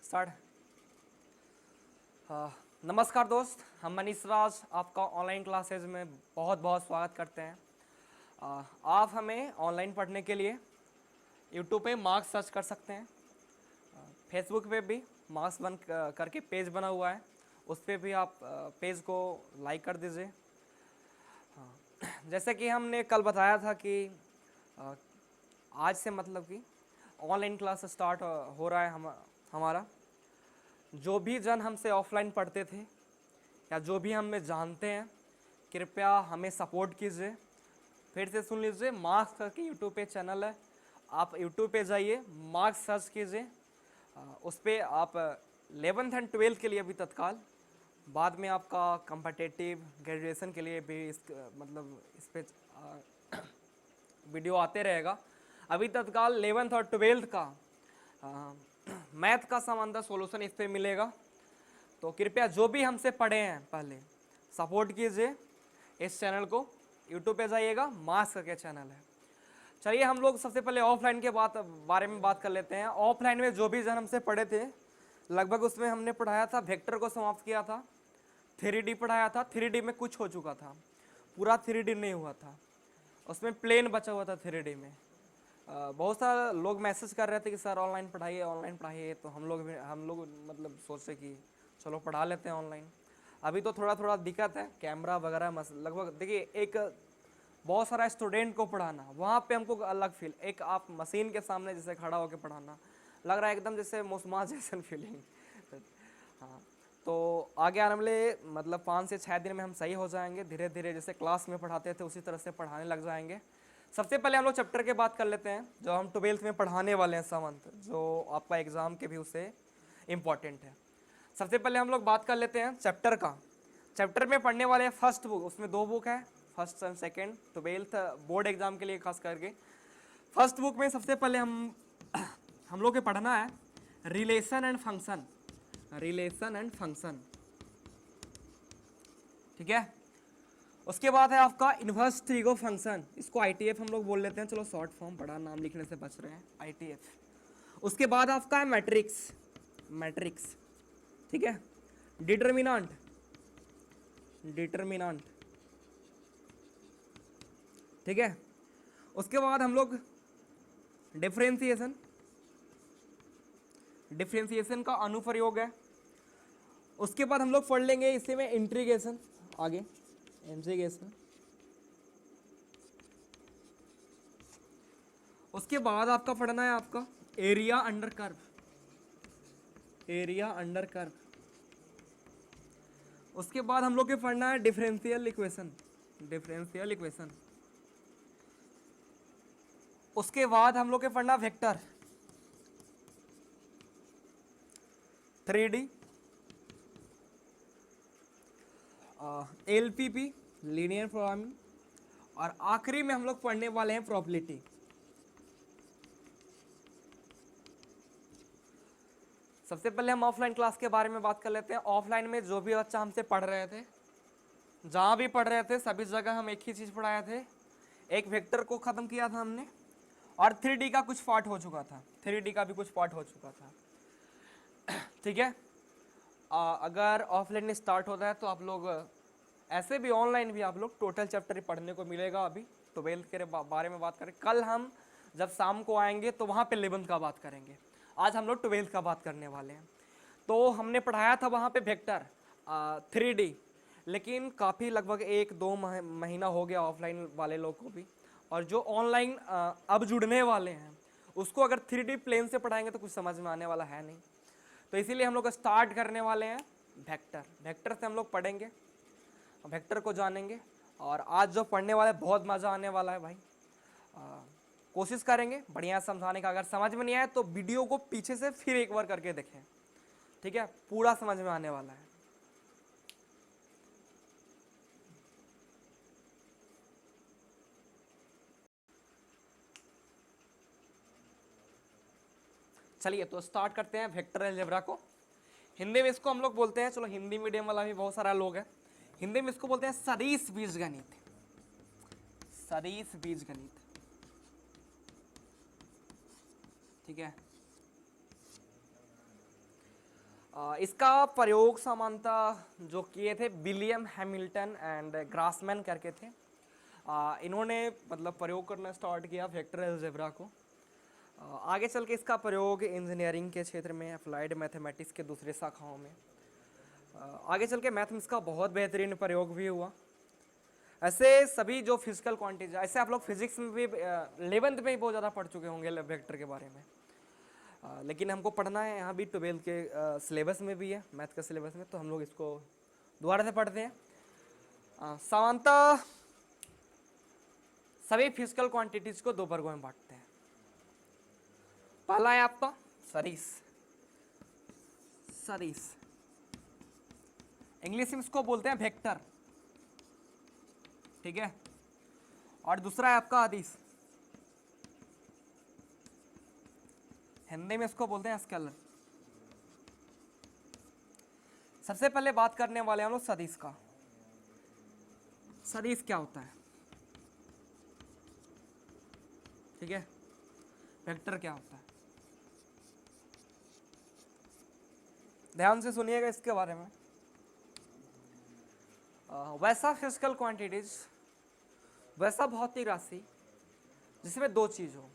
Start. नमस्कार दोस्त, हम मनीष राज आपका ऑनलाइन क्लासेज में बहुत बहुत स्वागत करते हैं। आप हमें ऑनलाइन पढ़ने के लिए यूट्यूब पे मार्क्स सर्च कर सकते हैं। फेसबुक पे भी मार्क्स बन करके पेज बना हुआ है, उस पर भी आप पेज को लाइक कर दीजिए। जैसे कि हमने कल बताया था कि आज से मतलब कि ऑनलाइन क्लास स्टार्ट हो रहा है हमारा। जो भी जन हमसे ऑफलाइन पढ़ते थे या जो भी हमें जानते हैं, कृपया हमें सपोर्ट कीजिए। फिर से सुन लीजिए, मार्क्स करके यूट्यूब पे चैनल है, आप यूट्यूब पे जाइए, मार्क्स सर्च कीजिए। उस पर आप 11th एंड 12th के लिए भी तत्काल, बाद में आपका कम्पटेटिव ग्रेजुएशन के लिए भी इस पे वीडियो आते रहेगा। अभी तत्काल 11th और 12th का मैथ का समानता सॉल्यूशन इस पे मिलेगा। तो कृपया जो भी हमसे पढ़े हैं पहले सपोर्ट कीजिए इस चैनल को। यूट्यूब पे जाइएगा, मार्क्स करके चैनल है। चलिए हम लोग सबसे पहले ऑफलाइन के बारे में बात कर लेते हैं। ऑफलाइन में जो भी जन हमसे पढ़े थे, लगभग उसमें हमने पढ़ाया था, वेक्टर को समाप्त किया था, 3D पढ़ाया था। 3D में कुछ हो चुका था, पूरा 3D नहीं हुआ था, उसमें प्लेन बचा हुआ था 3D में। बहुत सारे लोग मैसेज कर रहे थे कि सर ऑनलाइन पढ़ाइए, तो हम लोग मतलब सोचे कि चलो पढ़ा लेते हैं ऑनलाइन। अभी तो थोड़ा थोड़ा दिक्कत है, कैमरा वगैरह लगभग देखिए, एक बहुत सारा स्टूडेंट को पढ़ाना, वहाँ पे हमको अलग फील, एक आप मशीन के सामने जैसे खड़ा होकर पढ़ाना, लग रहा है एकदम जैसे मुस्मा जैसन फीलिंग। हाँ, तो आगे आने वाले मतलब 5 से 6 दिन में हम सही हो जाएंगे। धीरे धीरे जैसे क्लास में पढ़ाते थे उसी तरह से पढ़ाने लग जाएंगे। सबसे पहले हम लोग चैप्टर के बात कर लेते हैं जो हम 12th में पढ़ाने वाले हैं, समंत, जो आपका एग्ज़ाम के भी उससे इम्पॉर्टेंट है। सबसे पहले हम लोग बात कर लेते हैं चैप्टर का। चैप्टर में पढ़ने वाले हैं फर्स्ट बुक, उसमें 2 बुक है, first and second, 12th board exam के लिए खास करके। फर्स्ट बुक में सबसे पहले हम लोग के पढ़ना है relation and function. Relation and function, ठीक है। उसके बाद है आपका इनवर्स ट्रीगो फंक्शन, इसको ITF हम लोग बोल लेते हैं, चलो शॉर्ट फॉर्म, बड़ा नाम लिखने से बच रहे हैं, ITF। उसके बाद आपका है मैट्रिक्स, मैट्रिक्स, ठीक है। डिटर्मिनेंट, डिटर्मिनेंट, ठीक है। उसके बाद हम लोग डिफरेंशिएशन, डिफरेंशिएशन का अनुप्रयोग है। उसके बाद हम लोग पढ़ लेंगे इसी में इंटीग्रेशन, आगे इंटीग्रेशन। उसके बाद आपका पढ़ना है आपका area under curve, area under curve. उसके बाद हम लोग के पढ़ना है डिफरेंशियल इक्वेशन, डिफरेंशियल इक्वेशन। उसके बाद हम लोग के पढ़ना vector, 3D, LPP, linear programming. और आखिरी में हम लोग पढ़ने वाले हैं प्रोबेबिलिटी। सबसे पहले हम ऑफलाइन क्लास के बारे में बात कर लेते हैं। ऑफलाइन में जो भी बच्चा हमसे पढ़ रहे थे, जहाँ भी पढ़ रहे थे, सभी जगह हम एक ही चीज़ पढ़ाए थे, एक वेक्टर को ख़त्म किया था हमने, और 3D का कुछ पार्ट हो चुका था, 3D का भी कुछ पार्ट हो चुका था, ठीक है। अगर ऑफलाइन स्टार्ट होता है तो आप लोग ऐसे भी ऑनलाइन भी आप लोग टोटल चैप्टर पढ़ने को मिलेगा। अभी 12th के बारे में बात करें, कल हम जब शाम को आएंगे तो वहाँ पे 11th का बात करेंगे। आज हम लोग 12th का बात करने वाले हैं। तो हमने पढ़ाया था वहाँ पे वेक्टर 3D, लेकिन काफ़ी लगभग 1-2 महीना हो गया ऑफलाइन वाले लोग को भी, और जो ऑनलाइन अब जुड़ने वाले हैं उसको अगर 3D प्लेन से पढ़ाएंगे तो कुछ समझ में आने वाला है नहीं। तो इसीलिए हम लोग स्टार्ट करने वाले हैं वेक्टर। वेक्टर से हम लोग पढ़ेंगे, वेक्टर को जानेंगे, और आज जो पढ़ने वाले बहुत मज़ा आने वाला है भाई। कोशिश करेंगे बढ़िया समझाने का। अगर समझ में नहीं आए तो वीडियो को पीछे से फिर एक बार करके देखें, ठीक है, पूरा समझ में आने वाला है। चलिए तो स्टार्ट करते हैं वेक्टर अलजेब्रा को। हिंदी में इसको हम लोग बोलते हैं, चलो हिंदी मीडियम वाला भी बहुत सारा लोग है, हिंदी में इसको बोलते हैं सदिश बीजगणित, सदिश बीजगणित, ठीक है। इसका प्रयोग सामान्यतः जो किए थे विलियम हैमिल्टन एंड ग्रासमैन करके थे। इन्होंने मतलब प्रयोग करना स्टार्ट किया वेक्टर अलजेब्रा को। आगे चल के इसका प्रयोग इंजीनियरिंग के क्षेत्र में, अप्लाइड मैथमेटिक्स के दूसरे शाखाओं में, आगे चल के मैथ में इसका बहुत बेहतरीन प्रयोग भी हुआ। ऐसे सभी जो फिजिकल क्वांटिटीज, ऐसे आप लोग फिजिक्स में भी 11th में ही बहुत ज़्यादा पढ़ चुके होंगे वेक्टर के बारे में, लेकिन हमको पढ़ना है यहाँ भी 12th के सिलेबस में भी है, मैथ के सिलेबस में, तो हम लोग इसको दोबारा से पढ़ते हैं। सामान्यतः सभी फिजिकल क्वांटिटीज को दो वर्गों में बांटते हैं। पहला है आपका सदिश, सदिश इंग्लिश में इसको बोलते हैं वेक्टर, ठीक है। और दूसरा है आपका अदिश, हिंदी में इसको बोलते हैं स्केलर। सबसे पहले बात करने वाले हम लोग सदिश का। सदिश क्या होता है, ठीक है। वेक्टर क्या होता है, ध्यान से सुनिएगा इसके बारे में। वैसा फिजिकल क्वांटिटीज, वैसा भौतिक राशि जिसमें दो चीज हो।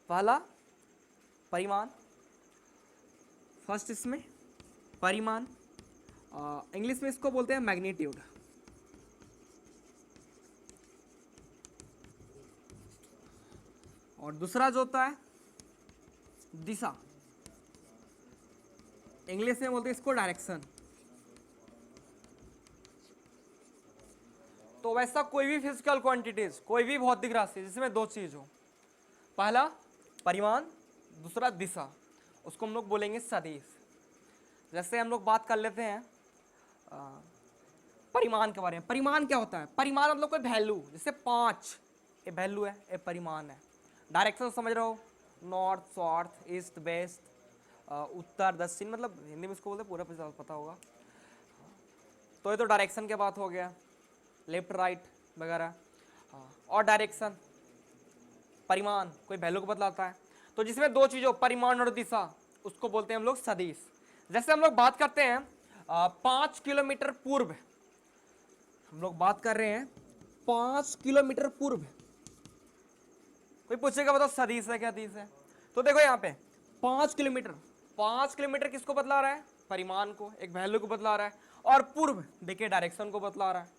पहला परिमाण, फर्स्ट इसमें परिमाण, इंग्लिश में इसको बोलते हैं मैग्नीट्यूड। और दूसरा जो होता है दिशा, इंग्लिश में बोलते हैं इसको डायरेक्शन। तो वैसा कोई भी फिजिकल क्वांटिटीज, कोई भी भौतिक राशि जिसमें दो चीज हो, पहला परिमाण, दूसरा दिशा, उसको हम लोग बोलेंगे सदिश। जैसे हम लोग बात कर लेते हैं परिमाण के बारे में। परिमाण क्या होता है, परिमाण मतलब कोई वैल्यू, जैसे 5 ये वैल्यू है, ये परिमाण है। डायरेक्शन समझ रहे हो, नॉर्थ साउथ ईस्ट वेस्ट, उत्तर दक्षिण, मतलब हिंदी में इसको बोलते पूरा पता होगा। तो ये तो डायरेक्शन के बात हो गया, लेफ्ट राइट वगैरह। और डायरेक्शन परिमाण कोई वैल्यू को बतलाता है। तो जिसमें दो चीज़ों परिमाण और दिशा, उसको बोलते हैं हम लोग सदिश। जैसे हम लोग बात करते हैं 5 किलोमीटर पूर्व, हम लोग बात कर रहे हैं 5 किलोमीटर पूर्व। कोई पूछेगा बताओ सदिश है क्या दिश है, तो देखो यहाँ पे 5 किलोमीटर, 5 किलोमीटर किसको बतला रहा है, परिमाण को, एक वैल्यू को बतला रहा है। और पूर्व देखिए डायरेक्शन को बतला रहा है।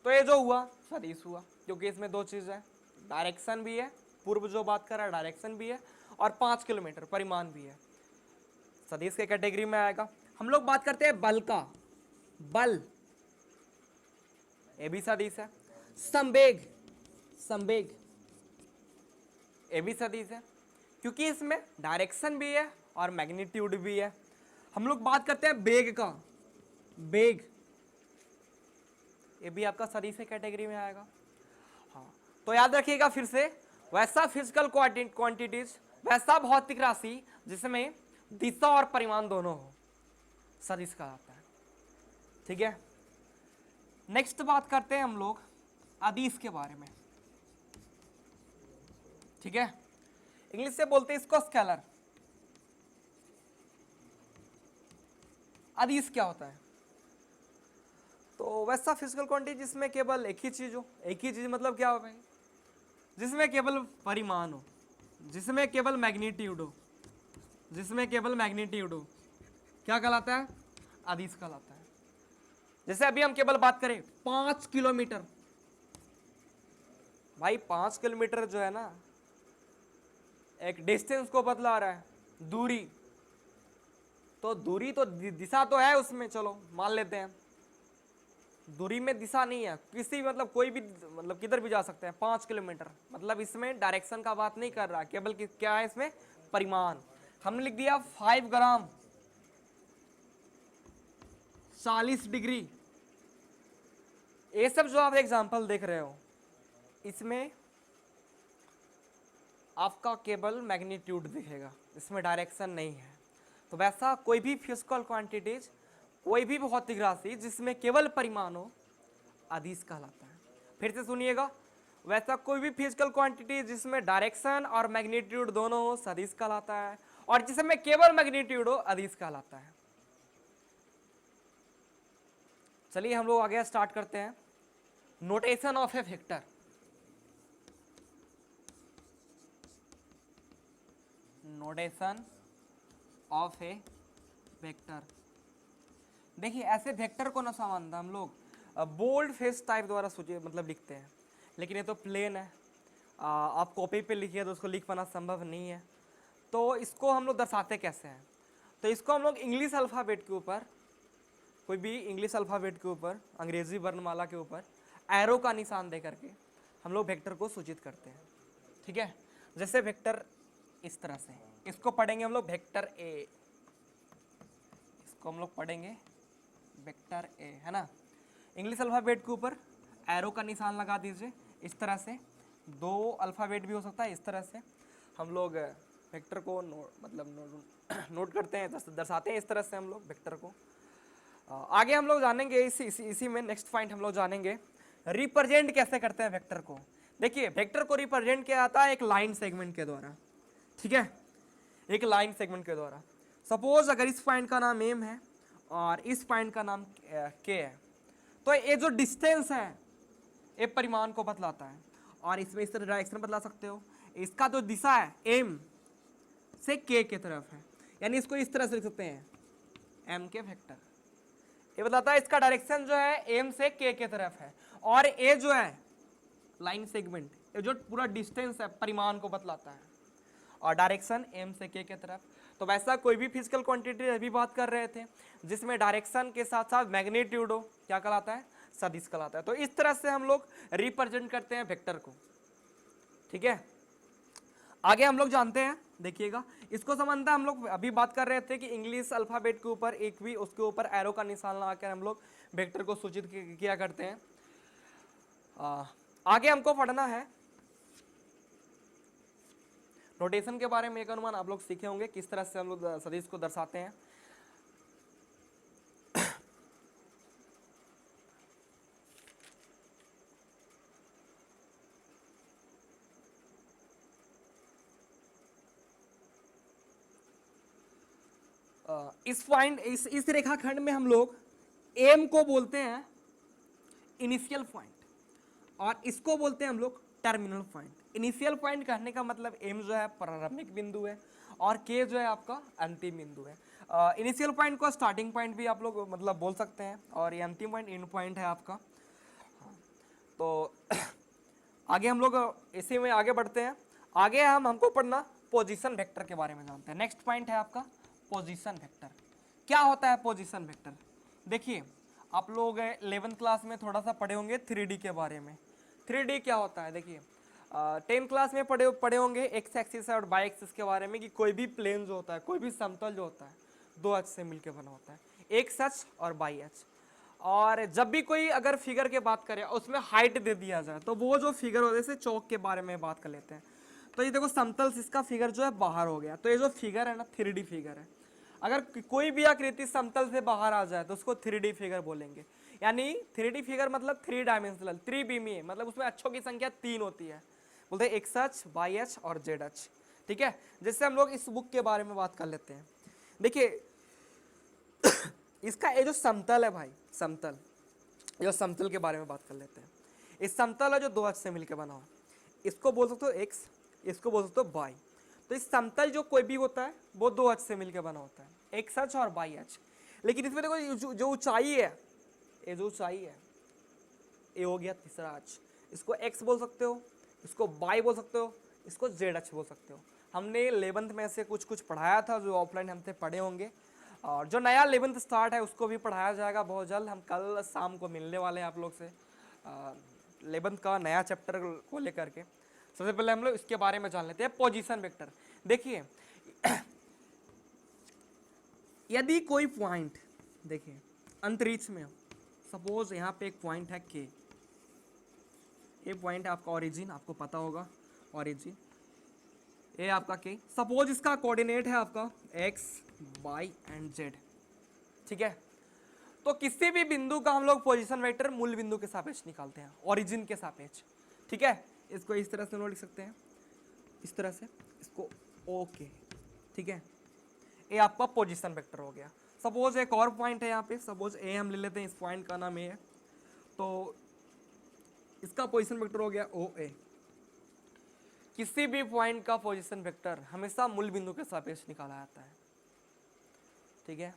तो ये जो हुआ सदिश हुआ, क्योंकि इसमें दो चीज़ है, डायरेक्शन भी है, पूर्व जो बात कर रहा है डायरेक्शन भी है, और 5 किलोमीटर परिमाण भी है, सदिश के कैटेगरी में आएगा। हम लोग बात करते हैं बल का, बल ये भी सदिश है। संवेग, संवेग ये भी सदिश है, क्योंकि इसमें डायरेक्शन भी है और मैग्नीट्यूड भी है। हम लोग बात करते हैं वेग का, वेग ये भी आपका सदिश के कैटेगरी में आएगा। हाँ, तो याद रखिएगा फिर से, वैसा फिजिकल क्वांटिटीज, वैसा भौतिक राशि जिसमें दिशा और परिमाण दोनों हो, सदिश कहलाता है, ठीक है। नेक्स्ट बात करते हैं हम लोग अदिश के बारे में, ठीक है। इंग्लिश से बोलते हैं इसको स्केलर। अदिश क्या होता है, तो वैसा फिजिकल क्वांटिटी जिसमें केवल एक ही चीज हो। एक ही चीज मतलब क्या हो भाई, जिसमें केवल परिमाण हो, जिसमें केवल मैग्नीट्यूड हो, जिसमें केवल मैग्नीट्यूड हो, क्या कहलाता है, अदिश कहलाता है। जैसे अभी हम केवल बात करें 5 किलोमीटर, भाई 5 किलोमीटर जो है ना, एक डिस्टेंस को बतला रहा है, दूरी। तो दूरी तो दिशा तो है उसमें, चलो मान लेते हैं दूरी में दिशा नहीं है, किसी मतलब कोई भी मतलब किधर भी जा सकते हैं 5 किलोमीटर, मतलब इसमें डायरेक्शन का बात नहीं कर रहा, केवल क्या है इसमें परिमाण। हमने लिख दिया 5 ग्राम 40 डिग्री। ये सब जो आप एग्जांपल देख रहे हो, इसमें आपका केवल मैग्नीट्यूड दिखेगा, इसमें डायरेक्शन नहीं है। तो वैसा कोई भी फिजिकल क्वांटिटीज, कोई भी भौतिक राशि जिसमें केवल परिमाण हो, अदिश कहलाता है। फिर से सुनिएगा, वैसा कोई भी फिजिकल क्वांटिटी जिसमें डायरेक्शन और मैग्नीट्यूड दोनों हो, सदिश कहलाता है। और जिसमें केवल मैग्नीट्यूड हो, अदिश कहलाता है। चलिए हम लोग आगे स्टार्ट करते हैं। Notation of A vector. Notation of A vector. देखिए ऐसे वेक्टर को ना सामान्यतः हम लोग बोल्ड फेस टाइप द्वारा मतलब लिखते हैं, लेकिन ये तो प्लेन है। आप कॉपी पे लिखिए तो उसको लिख पाना संभव नहीं है। तो इसको हम लोग दर्शाते कैसे हैं? तो इसको हम लोग इंग्लिश अल्फ़ाबेट के ऊपर, कोई भी इंग्लिश अल्फ़ाबेट के ऊपर, अंग्रेजी वर्णमाला के ऊपर एरो का निशान दे करके हम लोग वेक्टर को सूचित करते हैं। ठीक है, जैसे वेक्टर इस तरह से, इसको पढ़ेंगे हम लोग वेक्टर ए, इसको हम लोग पढ़ेंगे वेक्टर ए, है ना। इंग्लिश अल्फ़ाबेट के ऊपर एरो का निशान लगा दीजिए इस तरह से। दो अल्फ़ाबेट भी हो सकता है, इस तरह से हम लोग वेक्टर को नोट करते हैं, दर्शाते हैं इस तरह से हम लोग वेक्टर को। आगे हम लोग जानेंगे इसी में नेक्स्ट पॉइंट हम लोग जानेंगे रिप्रेजेंट कैसे करते हैं वेक्टर को। देखिए वेक्टर को रिप्रेजेंट किया जाता है एक लाइन सेगमेंट के द्वारा। ठीक है, एक लाइन सेगमेंट के द्वारा। सपोज अगर इस पॉइंट का नाम एम है और इस पॉइंट का नाम के है, तो ये जो डिस्टेंस है ये परिमाण को बतलाता है, और इसमें इस तरह डायरेक्शन बतला सकते हो। इसका जो दिशा है एम से के की तरफ है, यानी इसको इस तरह से लिख सकते हैं एम के वेक्टर। ये बताता है इसका डायरेक्शन जो है एम से के की तरफ है, और ए जो है लाइन सेगमेंट, ये जो पूरा डिस्टेंस है परिमाण को बतलाता है, और डायरेक्शन एम से के तरफ। तो वैसा कोई भी फिजिकल क्वांटिटी अभी बात कर रहे थे जिसमें डायरेक्शन के साथ साथ मैग्नीट्यूड हो, क्या कहलाता है? सदिश कहलाता है। तो इस तरह से हम लोग रिप्रेजेंट करते हैं वेक्टर को। ठीक है, आगे हम लोग जानते हैं, देखिएगा इसको समझता हम लोग अभी बात कर रहे थे कि इंग्लिश अल्फाबेट के ऊपर एक भी उसके ऊपर एरो का निशान लगाकर हम लोग वेक्टर को सूचित किया करते हैं। आगे हमको पढ़ना है नोटेशन के बारे में। एक अनुमान आप लोग सीखे होंगे किस तरह से हम लोग सदिश को दर्शाते हैं। इस पॉइंट इस रेखाखंड में हम लोग एम को बोलते हैं इनिशियल पॉइंट, और इसको बोलते हैं हम लोग टर्मिनल पॉइंट। इनिशियल पॉइंट कहने का मतलब एम जो है प्रारंभिक बिंदु है, और के जो है आपका अंतिम बिंदु है। इनिशियल पॉइंट को स्टार्टिंग पॉइंट भी आप लोग मतलब बोल सकते हैं, और ये अंतिम पॉइंट एंड पॉइंट है आपका। तो आगे हम लोग इसी में आगे बढ़ते हैं। आगे हमको पढ़ना पोजीशन वेक्टर के बारे में जानते हैं। नेक्स्ट पॉइंट है आपका पोजीशन वेक्टर। क्या होता है पोजीशन वेक्टर? देखिए आप लोग 11th क्लास में थोड़ा सा पढ़े होंगे 3D के बारे में। 3D क्या होता है? देखिए 10th क्लास में पढ़े होंगे एक्स एक्सिस और वाई एक्सिस के बारे में, कि कोई भी प्लेन जो होता है, कोई भी समतल जो होता है, दो अक्ष से मिलकर बना होता है, एक्स अक्ष और वाई अक्ष। और जब भी कोई अगर फिगर की बात करें उसमें हाइट दे दिया जाए, तो वो जो फिगर होते हैं, जैसे चौक के बारे में बात कर लेते हैं, तो ये देखो समतल से इसका फिगर जो है बाहर हो गया, तो ये जो फिगर है ना 3D फिगर है। अगर कोई भी आकृति समतल से बाहर आ जाए तो उसको 3D फिगर बोलेंगे। यानी 3D फिगर मतलब 3 डायमेंशनल, त्रिविमीय, मतलब उसमें अक्षों की संख्या 3 होती है, बोलते हैं एक्स अक्ष, वाई अक्ष और जेड अक्ष। ठीक है, जिससे हम लोग इस बुक के बारे में बात कर लेते हैं। देखिए इसका ये जो समतल है भाई, समतल, जो समतल के बारे में बात कर लेते हैं। इस समतल है जो दो अक्ष से मिलकर बना हो, इसको बोल सकते हो एक्स, इसको बोल सकते हो वाई। तो इस समतल जो कोई भी होता है वो दो अक्ष से मिलकर बना होता है, एक्स अक्ष और वाई अक्ष। लेकिन इसमें देखो जो ऊंचाई है, ये जो ऊंचाई है ये हो गया तीसरा अक्ष, इसको एक्स बोल सकते हो, इसको वाई बोल सकते हो, इसको जेड अक्ष बोल सकते हो। हमने 11th में से कुछ पढ़ाया था जो ऑफलाइन हमसे पढ़े होंगे, और जो नया 11th स्टार्ट है उसको भी पढ़ाया जाएगा बहुत जल्द। हम कल शाम को मिलने वाले हैं आप लोग से 11th का नया चैप्टर को लेकर के। सबसे पहले हम लोग इसके बारे में जान लेते हैं, पोजीशन वेक्टर। देखिए यदि कोई पॉइंट, देखिए अंतरिक्ष में, सपोज यहाँ पे एक पॉइंट है के, ये पॉइंट है आपका ओरिजिन, आपको पता होगा ओरिजिन, ये आपका के। सपोज इसका कोऑर्डिनेट है आपका एक्स, वाई एंड जेड। ठीक है, तो किसी भी बिंदु का हम लोग पोजीशन वेक्टर मूल बिंदु के सापेक्ष निकालते हैं, ओरिजिन के सापेक्ष। ठीक है, इसको इस तरह से नोट लिख सकते हैं, इस तरह से, इसको ओके। ठीक है, ये आपका पोजीशन वेक्टर हो गया। सपोज एक और पॉइंट है यहाँ पे, सपोज ए हम ले लेते हैं, इस पॉइंट का नाम ए है, तो इसका पोजीशन वेक्टर हो गया ओ ए। किसी भी पॉइंट का पोजीशन वेक्टर हमेशा मूल बिंदु के सापेक्ष निकाला जाता है, ठीक है।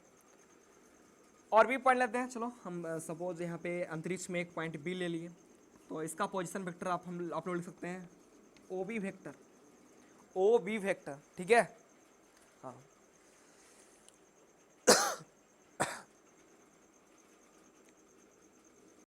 और भी पढ़ लेते हैं, चलो हम सपोज यहाँ पे अंतरिक्ष में एक पॉइंट बी ले लिए, तो इसका पोजीशन वेक्टर आप लोग लिख सकते हैं O B vector, O B vector, ठीक है। हाँ,